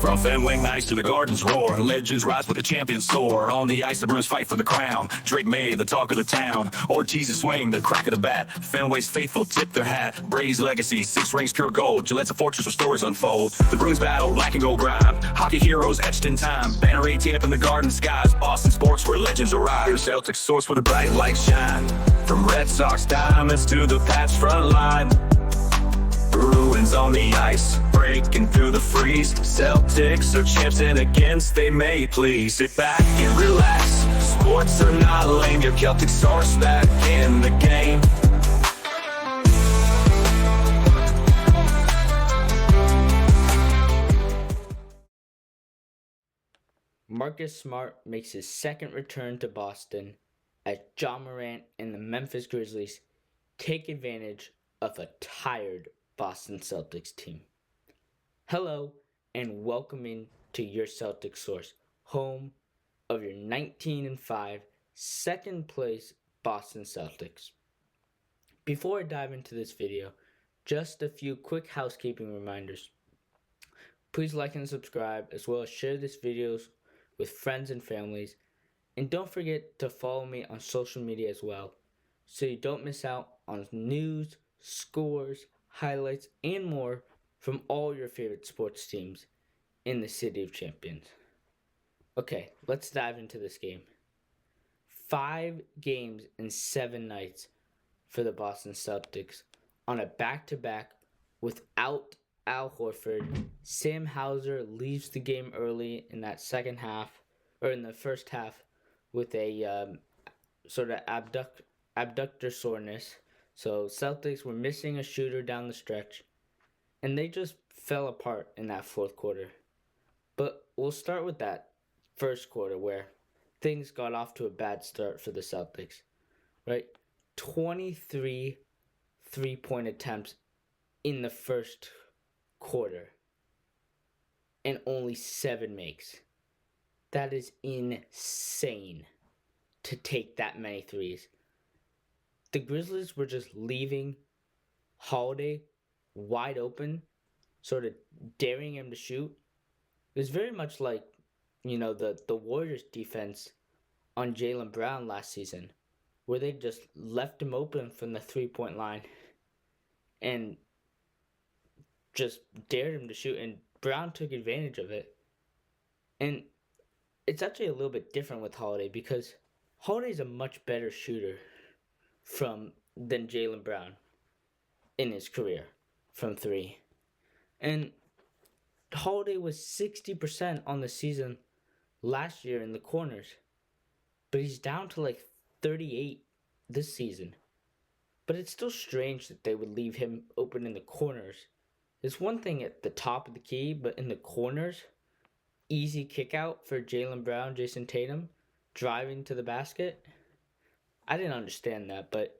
From Fenway nights to the Garden's roar, legends rise with the champions soar. On the ice, the Bruins fight for the crown. Drake May, the talk of the town. Ortiz swing, the crack of the bat. Fenway's faithful tip their hat. Braves legacy, 6 rings pure gold. Gillette's a fortress where stories unfold. The Bruins battle, black and gold grind. Hockey heroes etched in time. Banner 18 up in the Garden skies. Boston sports where legends arise. Celtics source where the bright lights shine. From Red Sox diamonds to the Pats front line. Bruins on the ice, breaking through the freeze. Celtics are champs and against they may please. Sit back and relax, sports are not lame. Your Celtic source back in the game. Marcus Smart makes his second return to Boston as John Morant and the Memphis Grizzlies take advantage of a tired Boston Celtics team. Hello and welcome in to your Celtics source, home of your 19-5 second place Boston Celtics. Before I dive into this video, just a few quick housekeeping reminders. Please like and subscribe, as well as share this video with friends and families, and don't forget to follow me on social media as well, so you don't miss out on news, scores, highlights, and more from all your favorite sports teams in the City of Champions. Okay, let's dive into this game. 5 games in 7 nights for the Boston Celtics on a back-to-back without Al Horford. Sam Hauser leaves the game early in that second half, or in the first half, with a sort of abductor soreness. So Celtics were missing a shooter down the stretch, and they just fell apart in that fourth quarter. But we'll start with that first quarter where things got off to a bad start for the Celtics, right? 23 three-point attempts in the first quarter and only 7 makes. That is insane to take that many threes. The Grizzlies were just leaving Holiday wide open, sort of daring him to shoot. It was very much like, the Warriors defense on Jaylen Brown last season, where they just left him open from the 3-point line and just dared him to shoot, and Brown took advantage of it. And it's actually a little bit different with Holiday, because Holiday's a much better shooter than Jaylen Brown in his career from 3. And Holiday was 60% on the season last year in the corners, but he's down to like 38 this season. But it's still strange that they would leave him open in the corners. It's one thing at the top of the key, but in the corners, easy kick out for Jaylen Brown, Jason Tatum, driving to the basket. I didn't understand that, but,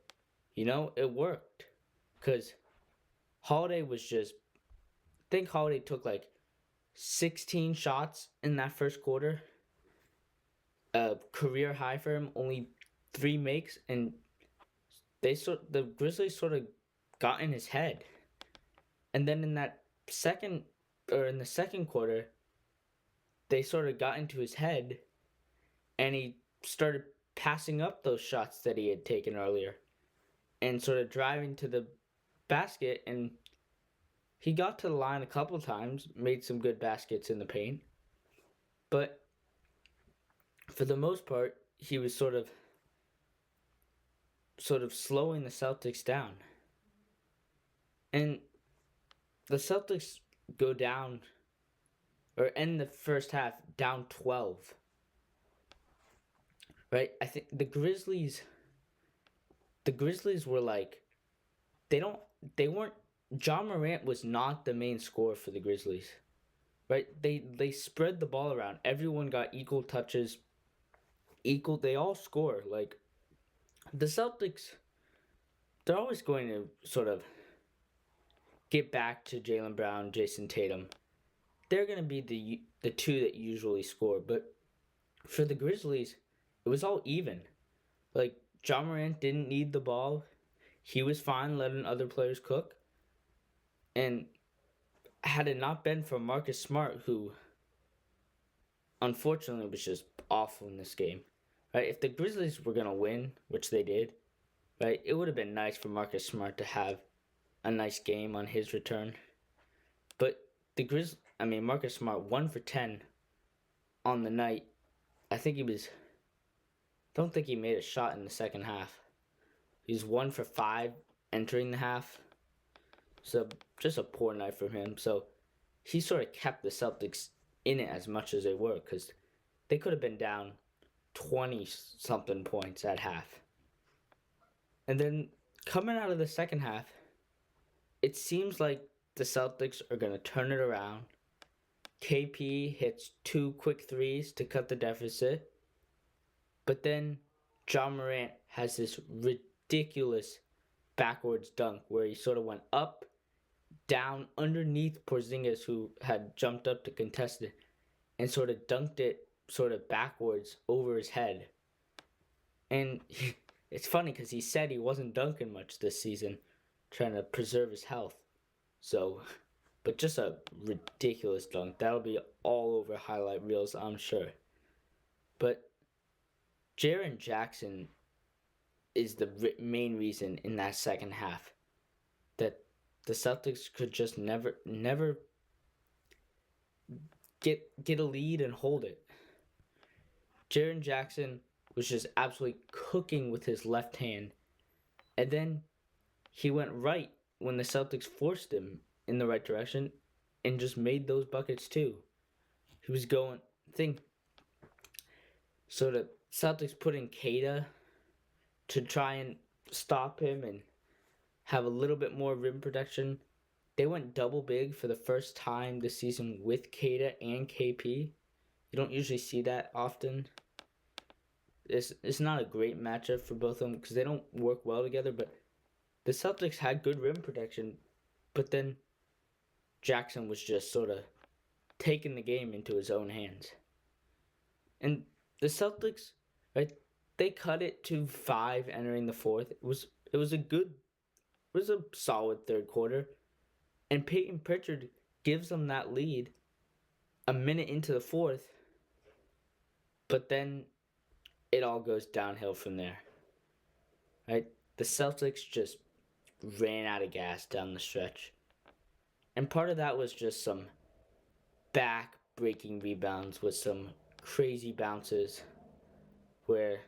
it worked. Because Holiday was just, I think Holiday took like 16 shots in that first quarter. A career high for him, only 3 makes, and the Grizzlies sort of got in his head. And then in the second quarter, they sort of got into his head, and he started passing up those shots that he had taken earlier and sort of driving to the basket, and he got to the line a couple times, made some good baskets in the paint, but for the most part, he was sort of slowing the Celtics down. And the Celtics go down, or end the first half down 12. Right? I think the Grizzlies were like, John Morant was not the main scorer for the Grizzlies. Right? They spread the ball around. Everyone got equal touches. They all score. Like, the Celtics, they're always going to sort of get back to Jaylen Brown, Jason Tatum. They're going to be the two that usually score. But for the Grizzlies, it was all even. Like, John Morant didn't need the ball. He was fine letting other players cook. And had it not been for Marcus Smart, who unfortunately was just awful in this game. Right? If the Grizzlies were gonna win, which they did, right, it would have been nice for Marcus Smart to have a nice game on his return. But Marcus Smart 1 for 10 on the night. I think he was. Don't think he made a shot in the second half. He's 1 for 5 entering the half. So just a poor night for him. So he sort of kept the Celtics in it as much as they were, because they could have been down 20 something points at half. And then coming out of the second half, it seems like the Celtics are going to turn it around. KP hits 2 quick threes to cut the deficit. But then Ja Morant has this ridiculous backwards dunk where he sort of went up, down, underneath Porzingis, who had jumped up to contest it, and sort of dunked it sort of backwards over his head. And it's funny because he said he wasn't dunking much this season, trying to preserve his health. So, but just a ridiculous dunk. That'll be all over highlight reels, I'm sure. But Jaren Jackson is the main reason in that second half that the Celtics could just never get a lead and hold it. Jaren Jackson was just absolutely cooking with his left hand, and then he went right when the Celtics forced him in the right direction and just made those buckets too. He was going, so the Celtics put in Kata to try and stop him and have a little bit more rim protection. They went double big for the first time this season with Kata and KP. You don't usually see that often. It's not a great matchup for both of them because they don't work well together, but the Celtics had good rim protection, but then Jackson was just sort of taking the game into his own hands. And the Celtics, right, they cut it to 5 entering the fourth. It was a solid third quarter. And Peyton Pritchard gives them that lead a minute into the fourth. But then it all goes downhill from there. Right? The Celtics just ran out of gas down the stretch. And part of that was just some back-breaking rebounds with some crazy bounces where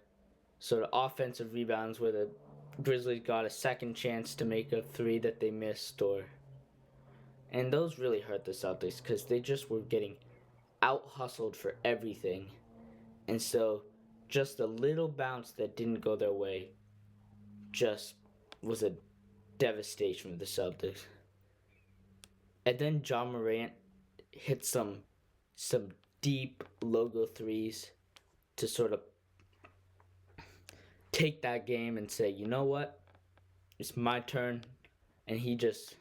sort of offensive rebounds where the Grizzlies got a second chance to make a three that they missed, and those really hurt the Celtics because they just were getting out-hustled for everything. And so just a little bounce that didn't go their way just was a devastation for the Celtics. And then Ja Morant hit some deep logo threes to sort of take that game and say, you know what? It's my turn. And he just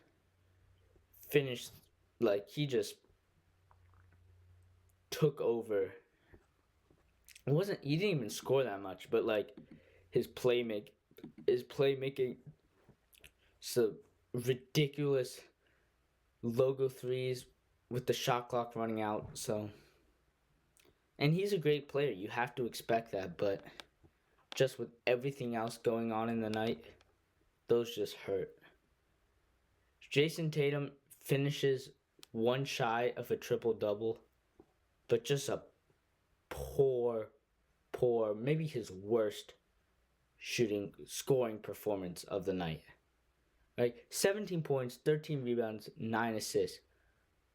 finished, he just took over. He didn't even score that much, but his playmaking, so ridiculous logo threes with the shot clock running out. So, and he's a great player. You have to expect that, but just with everything else going on in the night, those just hurt. Jason Tatum finishes one shy of a triple-double, but just a poor, maybe his worst scoring performance of the night. Right? 17 points, 13 rebounds, 9 assists,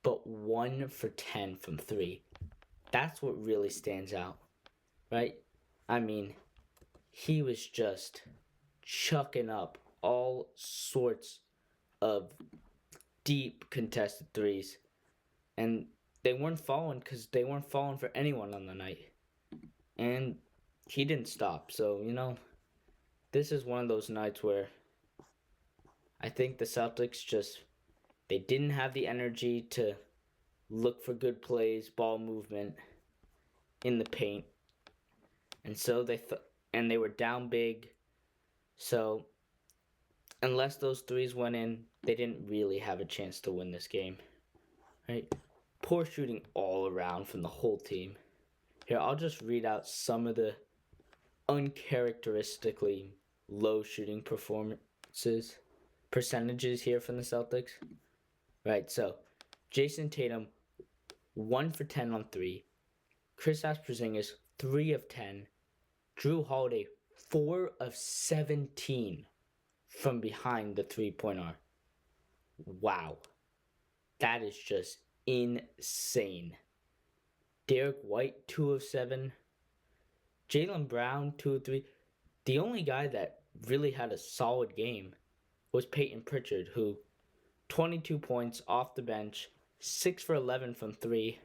but 1 for 10 from 3. That's what really stands out, right? I mean, he was just chucking up all sorts of deep contested threes. And they weren't falling because they weren't falling for anyone on the night. And he didn't stop. So, this is one of those nights where I think the Celtics they didn't have the energy to look for good plays, ball movement in the paint. And so they were down big. So unless those threes went in, they didn't really have a chance to win this game. Right? Poor shooting all around from the whole team. Here, I'll just read out some of the uncharacteristically low shooting percentages here from the Celtics. Right, so Jason Tatum, 1 for 10 on 3. Kristaps Porzingis, 3 of 10. Drew Holiday, 4 of 17 from behind the three-point arc. Wow. That is just insane. Derek White, 2 of 7. Jaylen Brown, 2 of 3. The only guy that really had a solid game was Peyton Pritchard, who 22 points off the bench, 6 for 11 from 3,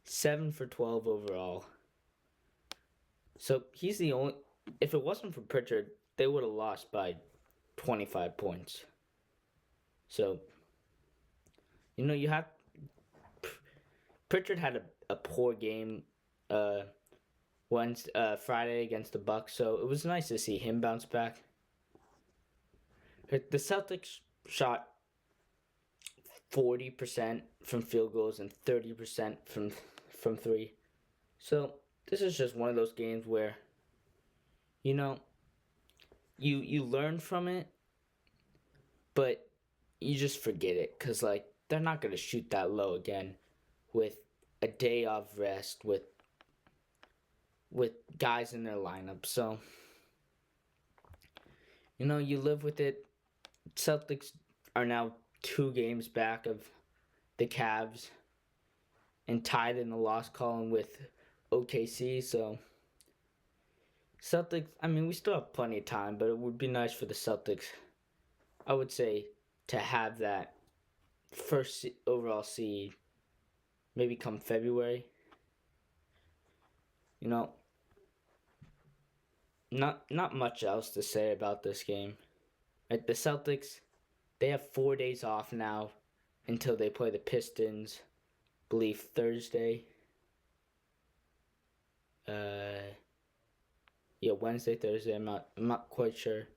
7 for 12 overall. So he's the only... If it wasn't for Pritchard, they would have lost by 25 points. So, you have... Pritchard had a poor game Friday against the Bucks, so it was nice to see him bounce back. The Celtics shot 40% from field goals and 30% from 3. So this is just one of those games where, you learn from it, but you just forget it, because, they're not going to shoot that low again with a day of rest, with guys in their lineup. So, you live with it. Celtics are now 2 games back of the Cavs and tied in the loss column with OKC. So, Celtics, we still have plenty of time, but it would be nice for the Celtics, I would say, to have that first overall seed maybe come February. Not much else to say about this game. Right, the Celtics, they have 4 days off now until they play the Pistons, I believe Thursday. Wednesday, Thursday. I'm not quite sure.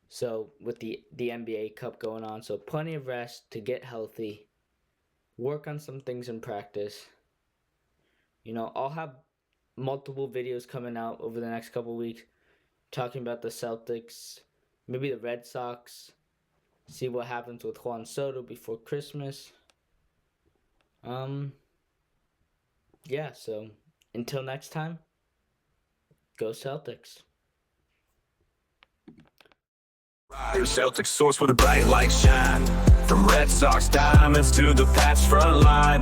So with the NBA Cup going on, so plenty of rest to get healthy, work on some things in practice. I'll have multiple videos coming out over the next couple weeks talking about the Celtics, maybe the Red Sox, see what happens with Juan Soto before Christmas. So until next time, go Celtics. Your Celtics source where the bright lights shine. From Red Sox diamonds to the Pats front line.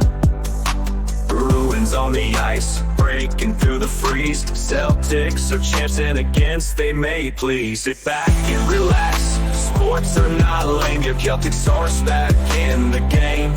Bruins on the ice, breaking through the freeze. Celtics are champs and against they may please. Sit back and relax, sports are not lame. Your Celtics are back in the game.